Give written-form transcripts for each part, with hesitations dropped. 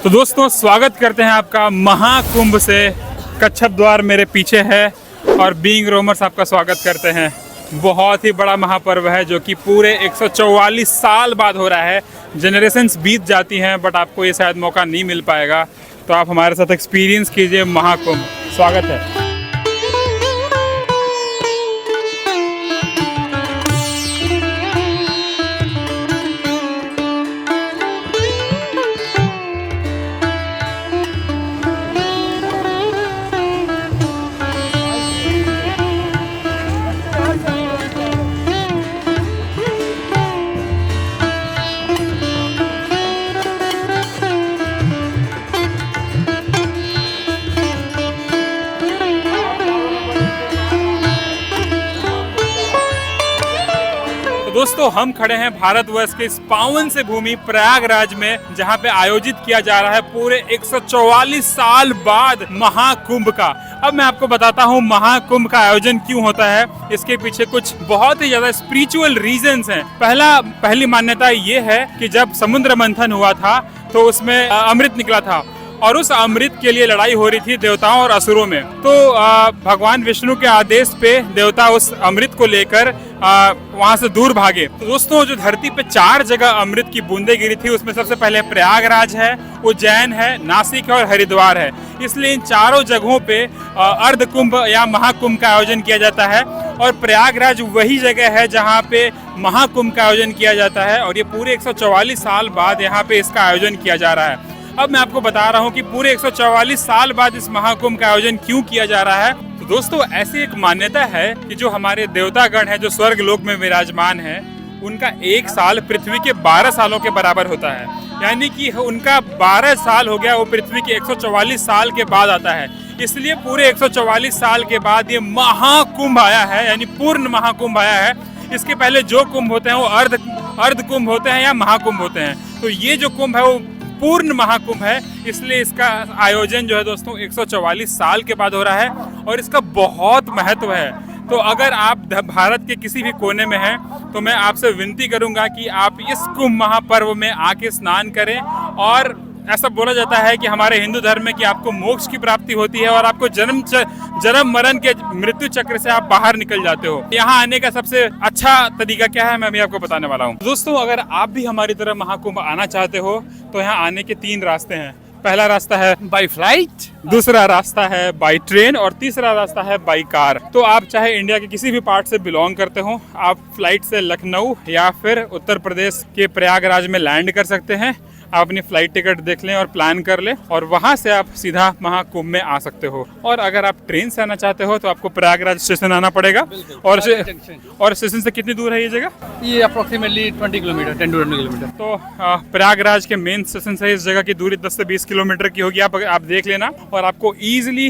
तो दोस्तों स्वागत करते हैं आपका महाकुंभ से। कच्छप द्वार मेरे पीछे है और बीइंग रोमर्स आपका स्वागत करते हैं। बहुत ही बड़ा महापर्व है जो कि पूरे 144 साल बाद हो रहा है। जनरेशन्स बीत जाती हैं बट आपको ये शायद मौका नहीं मिल पाएगा, तो आप हमारे साथ एक्सपीरियंस कीजिए महाकुंभ। स्वागत है। दोस्तों हम खड़े हैं भारतवर्ष के इस पावन से भूमि प्रयागराज में, जहां पे आयोजित किया जा रहा है पूरे 144 साल बाद महाकुंभ का। अब मैं आपको बताता हूं महाकुंभ का आयोजन क्यों होता है। इसके पीछे कुछ बहुत ही ज्यादा स्पिरिचुअल रीजंस हैं। पहली मान्यता ये है कि जब समुद्र मंथन हुआ था तो उसमें अमृत निकला था और उस अमृत के लिए लड़ाई हो रही थी देवताओं और असुरों में। तो भगवान विष्णु के आदेश पे देवता उस अमृत को लेकर वहां से दूर भागे। तो दोस्तों जो धरती पे 4 जगह अमृत की बूंदें गिरी थी उसमें सबसे पहले प्रयागराज है, उज्जैन है, नासिक है और हरिद्वार है। इसलिए इन चारों जगहों पे अर्ध कुंभ या महाकुंभ का आयोजन किया जाता है और प्रयागराज वही जगह है जहाँ पे महाकुंभ का आयोजन किया जाता है। और ये पूरे 144 साल बाद यहाँ पे इसका आयोजन किया जा रहा है। अब मैं आपको बता रहा हूँ कि पूरे 144 साल बाद इस महाकुंभ का आयोजन क्यों किया जा रहा है। तो दोस्तों ऐसी एक मान्यता है कि जो हमारे देवतागण हैं जो स्वर्ग लोक में विराजमान है, उनका एक साल पृथ्वी के 12 सालों के बराबर होता है। यानी कि उनका 12 साल हो गया, वो पृथ्वी के 144 साल के बाद आता है। इसलिए पूरे 144 साल के बाद ये महाकुंभ आया है, यानी पूर्ण महाकुंभ आया है। इसके पहले जो कुंभ होते हैं वो अर्ध कुंभ होते हैं या महाकुंभ होते हैं। तो ये जो कुंभ है वो पूर्ण महाकुंभ है, इसलिए इसका आयोजन जो है दोस्तों 144 साल के बाद हो रहा है और इसका बहुत महत्व है। तो अगर आप भारत के किसी भी कोने में हैं तो मैं आपसे विनती करूंगा कि आप इस कुंभ महापर्व में आके स्नान करें। और ऐसा बोला जाता है कि हमारे हिंदू धर्म में कि आपको मोक्ष की प्राप्ति होती है और आपको जन्म मरण के मृत्यु चक्र से आप बाहर निकल जाते हो। यहाँ आने का सबसे अच्छा तरीका क्या है मैं भी आपको बताने वाला हूँ। दोस्तों अगर आप भी हमारी तरह महाकुंभ आना चाहते हो तो यहाँ आने के 3 रास्ते हैं। पहला रास्ता है बाई फ्लाइट, दूसरा रास्ता है बाई ट्रेन और तीसरा रास्ता है बाई कार। तो आप चाहे इंडिया के किसी भी पार्ट से बिलोंग करते हो, आप फ्लाइट से लखनऊ या फिर उत्तर प्रदेश के प्रयागराज में लैंड कर सकते हैं। आप अपनी फ्लाइट टिकट देख लें और प्लान कर लें और वहां से आप सीधा महाकुंभ में आ सकते हो। और अगर आप ट्रेन से आना चाहते हो तो आपको प्रयागराज स्टेशन आना पड़ेगा। और स्टेशन से कितनी दूर है ये जगह? ये अप्रोक्सीमेटली 10 to 20 किलोमीटर। तो प्रयागराज के मेन स्टेशन से इस जगह की दूरी 10 से 20 किलोमीटर की होगी। आप देख लेना और आपको ईजिली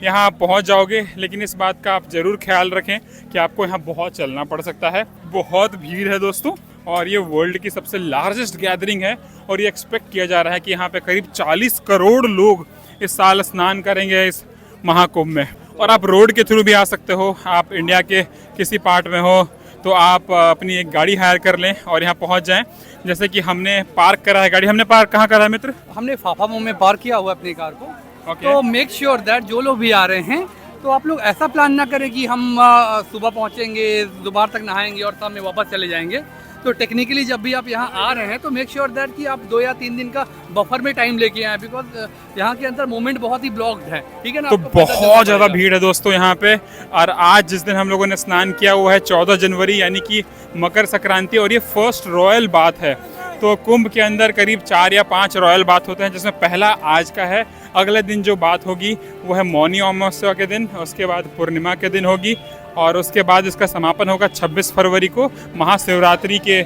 यहाँ पहुँच जाओगे। लेकिन इस बात का आप जरूर ख्याल रखें कि आपको यहाँ बहुत चलना पड़ सकता है। बहुत भीड़ है दोस्तों और ये वर्ल्ड की सबसे लार्जेस्ट गैदरिंग है और ये एक्सपेक्ट किया जा रहा है कि यहाँ पे करीब 40 करोड़ लोग इस साल स्नान करेंगे इस महाकुंभ में। और आप रोड के थ्रू भी आ सकते हो। आप इंडिया के किसी पार्ट में हो तो आप अपनी एक गाड़ी हायर कर लें और यहाँ पहुँच जाएं। जैसे कि हमने पार्क करा है गाड़ी। हमने पार्क कहाँ करा है मित्र? हमने फाफामऊ में पार्क किया हुआ अपनी कार को। तो मेक श्योर दैट जो लोग भी आ रहे हैं तो आप लोग ऐसा प्लान ना करें कि हम सुबह पहुँचेंगे, दोपहर तक नहाएंगे और शाम में वापस चले जाएंगे। तो टेक्निकली जब भी आप यहाँ आ रहे हैं तो मेक श्योर दैट कि आप 2 या 3 दिन का बफर में टाइम लेके आए, बिकॉज यहाँ के अंदर मूवमेंट बहुत ही ब्लॉक्ड है। ठीक है ना? तो बहुत ज़्यादा भीड़ है दोस्तों यहाँ पे। और आज जिस दिन हम लोगों ने स्नान किया वो है 14 जनवरी यानी कि मकर संक्रांति और ये फर्स्ट रॉयल बाथ है। तो कुंभ के अंदर करीब 4 या 5 रॉयल बाथ होते हैं, जिसमें पहला आज का है। अगले दिन जो बात होगी वो है मौनी अमावस्या के दिन, उसके बाद पूर्णिमा के दिन होगी और उसके बाद इसका समापन होगा 26 फरवरी को। महाशिवरात्रि के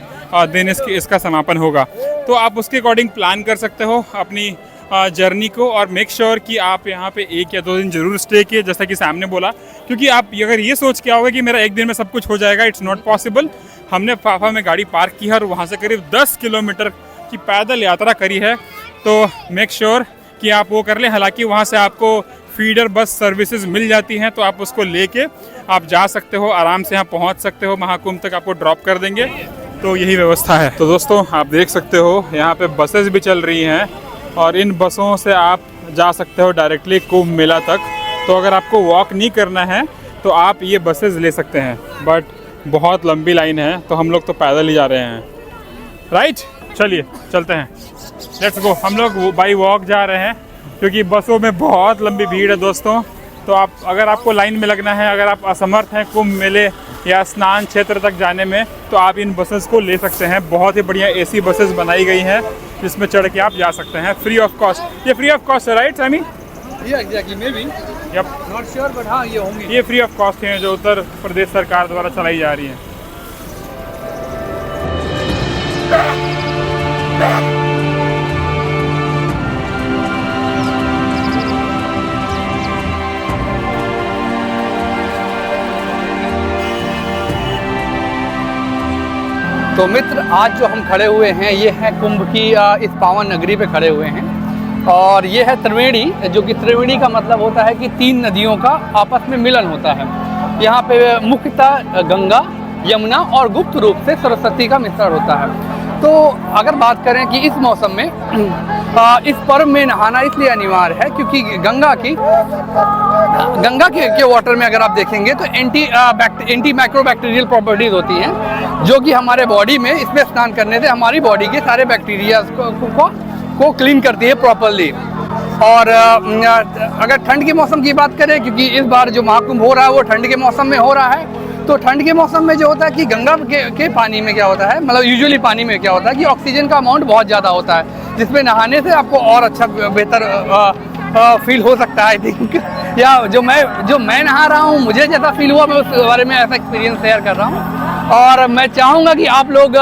दिन इसका समापन होगा। तो आप उसके अकॉर्डिंग प्लान कर सकते हो अपनी जर्नी को। और मेक श्योर कि आप यहाँ पे 1 या 2 दिन जरूर स्टे किए, जैसा कि सामने बोला। क्योंकि आप अगर ये सोच के आओगे कि मेरा 1 दिन में सब कुछ हो जाएगा, इट्स नॉट पॉसिबल। हमने फाफा में गाड़ी पार्क की है और वहाँ से करीब 10 किलोमीटर की पैदल यात्रा करी है। तो मेक श्योर कि आप वो कर लें। हालांकि वहाँ से आपको फीडर बस सर्विसेज मिल जाती हैं, तो आप उसको लेके आप जा सकते हो, आराम से यहाँ पहुँच सकते हो। महाकुंभ तक आपको ड्रॉप कर देंगे। तो यही व्यवस्था है। तो दोस्तों आप देख सकते हो यहाँ पे बसेस भी चल रही हैं और इन बसों से आप जा सकते हो डायरेक्टली कुंभ मेला तक। तो अगर आपको वॉक नहीं करना है तो आप ये बसेस ले सकते हैं, बट बहुत लंबी लाइन है तो हम लोग तो पैदल ही जा रहे हैं, राइट। चलिए चलते हैं, लेट्स गो। हम लोग बाई वॉक जा रहे हैं क्योंकि बसों में बहुत लंबी भीड़ है दोस्तों। तो आप अगर आपको लाइन में लगना है, अगर आप असमर्थ हैं कुंभ मेले या स्नान क्षेत्र तक जाने में, तो आप इन बसेस को ले सकते हैं। बहुत ही बढ़िया एसी बसेस बनाई गई हैं जिसमें चढ़ के आप जा सकते हैं फ्री ऑफ कॉस्ट। ये फ्री ऑफ कॉस्ट है, right Sammy? Exactly, may be not sure, but हाँ ये होंगी। ये फ्री ऑफ कॉस्ट हैं जो उत्तर प्रदेश सरकार द्वारा चलाई जा रही हैं। तो मित्र, आज जो हम खड़े हुए हैं ये है कुंभ की इस पावन नगरी पे खड़े हुए हैं, और ये है त्रिवेणी, जो कि त्रिवेणी का मतलब होता है कि 3 नदियों का आपस में मिलन होता है। यहाँ पे मुख्यतः गंगा, यमुना और गुप्त रूप से सरस्वती का मिश्रण होता है। तो अगर बात करें कि इस मौसम में इस पर्व में नहाना इसलिए अनिवार्य है क्योंकि गंगा के वाटर में अगर आप देखेंगे तो एंटी माइक्रोबैक्टीरियल प्रॉपर्टीज होती हैं, जो कि हमारे बॉडी में इसमें स्नान करने से हमारी बॉडी के सारे बैक्टीरिया को क्लीन करती है प्रॉपरली। और अगर ठंड के मौसम की बात करें, क्योंकि इस बार जो महाकुंभ हो रहा है वो ठंड के मौसम में हो रहा है, तो ठंड के मौसम में जो होता है कि गंगा के पानी में क्या होता है, मतलब यूजुअली पानी में क्या होता है कि ऑक्सीजन का अमाउंट बहुत ज़्यादा होता है, जिसमें नहाने से आपको और अच्छा बेहतर फील हो सकता है आई थिंक। या जो मैं नहा रहा हूँ, मुझे जैसा फील हुआ मैं उस बारे में ऐसा एक्सपीरियंस शेयर कर रहा हूँ। और मैं चाहूँगा कि आप लोग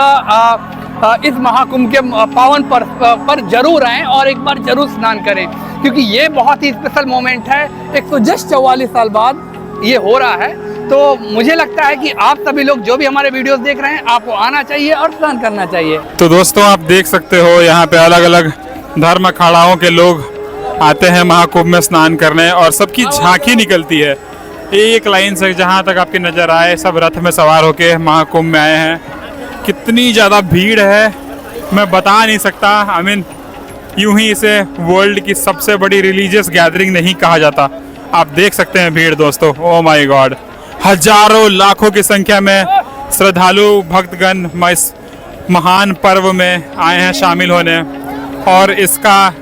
इस महाकुंभ के पावन पर जरूर आएँ और एक बार जरूर स्नान करें, क्योंकि ये बहुत ही स्पेशल मोमेंट है। 144 साल बाद ये हो रहा है। तो मुझे लगता है कि आप सभी लोग जो भी हमारे वीडियोस देख रहे हैं, आपको आना चाहिए और स्नान करना चाहिए। तो दोस्तों आप देख सकते हो यहाँ पे अलग अलग धर्म अखाड़ाओं के लोग आते हैं महाकुंभ में स्नान करने, और सबकी झांकी निकलती है एक लाइन से। जहाँ तक आपकी नज़र आए सब रथ में सवार होके महाकुंभ में आए हैं। कितनी ज़्यादा भीड़ है मैं बता नहीं सकता। आई मीन यूं ही इसे वर्ल्ड की सबसे बड़ी रिलीजियस गैदरिंग नहीं कहा जाता। आप देख सकते हैं भीड़ दोस्तों, ओह माय गॉड, हजारों लाखों की संख्या में श्रद्धालु भक्तगण इस महान पर्व में आए हैं शामिल होने, और इसका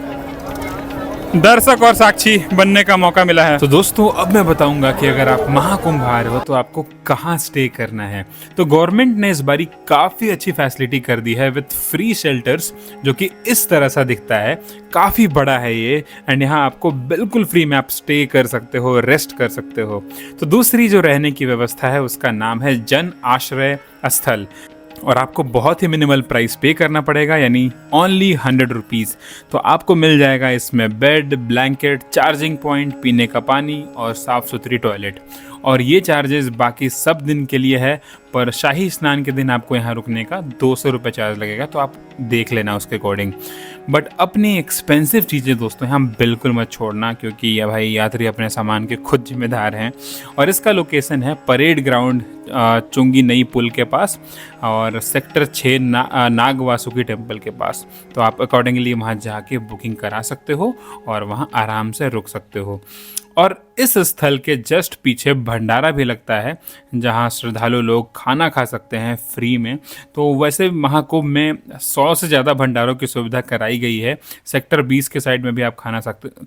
दर्शक और साक्षी बनने का मौका मिला है। तो दोस्तों अब मैं बताऊंगा कि अगर आप महाकुंभ आ रहे हो तो आपको कहाँ स्टे करना है। तो गवर्नमेंट ने इस बारी काफ़ी अच्छी फैसिलिटी कर दी है विद फ्री शेल्टर्स, जो कि इस तरह सा दिखता है। काफ़ी बड़ा है ये, एंड यहाँ आपको बिल्कुल फ्री में आप स्टे कर सकते हो, रेस्ट कर सकते हो। तो दूसरी जो रहने की व्यवस्था है उसका नाम है जन आश्रय स्थल, और आपको बहुत ही मिनिमल प्राइस पे करना पड़ेगा, यानी ओनली 100 रुपीज़। तो आपको मिल जाएगा इसमें बेड, ब्लैंकेट, चार्जिंग पॉइंट, पीने का पानी और साफ़ सुथरी टॉयलेट। और ये चार्जेस बाकी सब दिन के लिए है, पर शाही स्नान के दिन आपको यहाँ रुकने का 200 रुपये चार्ज लगेगा, तो आप देख लेना उसके अकॉर्डिंग। बट अपनी एक्सपेंसिव चीज़ें दोस्तों यहाँ बिल्कुल मत छोड़ना, क्योंकि ये भाई यात्री अपने सामान के खुद जिम्मेदार हैं। और इसका लोकेशन है परेड ग्राउंड चुंगी नई पुल के पास, और सेक्टर 6 नाग वासुकी टेम्पल के पास। तो आप अकॉर्डिंगली वहाँ जाके बुकिंग करा सकते हो और वहाँ आराम से रुक सकते हो। और इस स्थल के जस्ट पीछे भंडारा भी लगता है, जहाँ श्रद्धालु लोग खाना खा सकते हैं फ्री में। तो वैसे महाकुंभ में 100 से ज़्यादा भंडारों की सुविधा कराई गई है। सेक्टर 20 के साइड में भी आप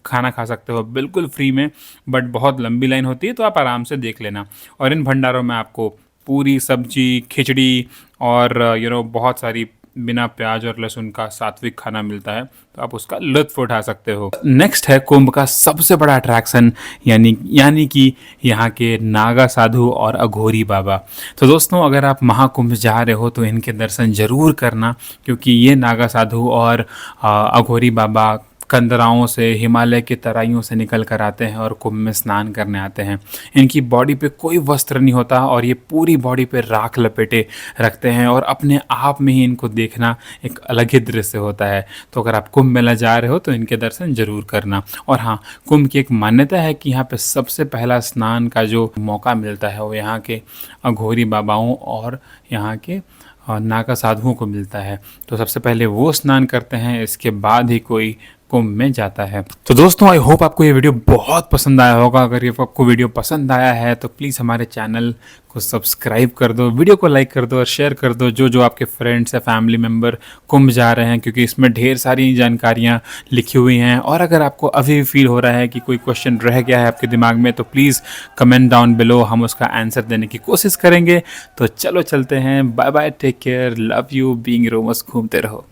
खाना खा सकते हो बिल्कुल फ्री में, बट बहुत लंबी लाइन होती है, तो आप आराम से देख लेना। और इन भंडारों में आपको पूरी सब्जी, खिचड़ी और बहुत सारी बिना प्याज और लहसुन का सात्विक खाना मिलता है, तो आप उसका लुत्फ उठा सकते हो। नेक्स्ट है कुंभ का सबसे बड़ा अट्रैक्शन, यानी कि यहाँ के नागा साधु और अघोरी बाबा। तो दोस्तों अगर आप महाकुंभ जा रहे हो तो इनके दर्शन जरूर करना, क्योंकि ये नागा साधु और अघोरी बाबा कंदराओं से, हिमालय के तराइयों से निकल कर आते हैं और कुंभ में स्नान करने आते हैं। इनकी बॉडी पे कोई वस्त्र नहीं होता और ये पूरी बॉडी पे राख लपेटे रखते हैं, और अपने आप में ही इनको देखना एक अलग ही दृश्य होता है। तो अगर आप कुंभ मेला जा रहे हो तो इनके दर्शन जरूर करना। और हाँ, कुंभ की एक मान्यता है कि यहाँ पे सबसे पहला स्नान का जो मौका मिलता है वो यहाँ के अघोरी बाबाओं और यहाँ के नागा साधुओं को मिलता है। तो सबसे पहले वो स्नान करते हैं, इसके बाद ही कोई कुंभ में जाता है। तो दोस्तों आई होप आपको ये वीडियो बहुत पसंद आया होगा। अगर ये आपको वीडियो पसंद आया है तो प्लीज़ हमारे चैनल को सब्सक्राइब कर दो, वीडियो को लाइक कर दो और शेयर कर दो जो आपके फ्रेंड्स या फैमिली मेम्बर कुंभ जा रहे हैं, क्योंकि इसमें ढेर सारी जानकारियाँ लिखी हुई हैं। और अगर आपको अभी भी फील हो रहा है कि कोई क्वेश्चन रह गया है आपके दिमाग में तो प्लीज़ कमेंट डाउन बिलो, हम उसका आंसर देने की कोशिश करेंगे। तो चलो चलते हैं, bye bye, take care, love you, being रोमस, घूमते रहो।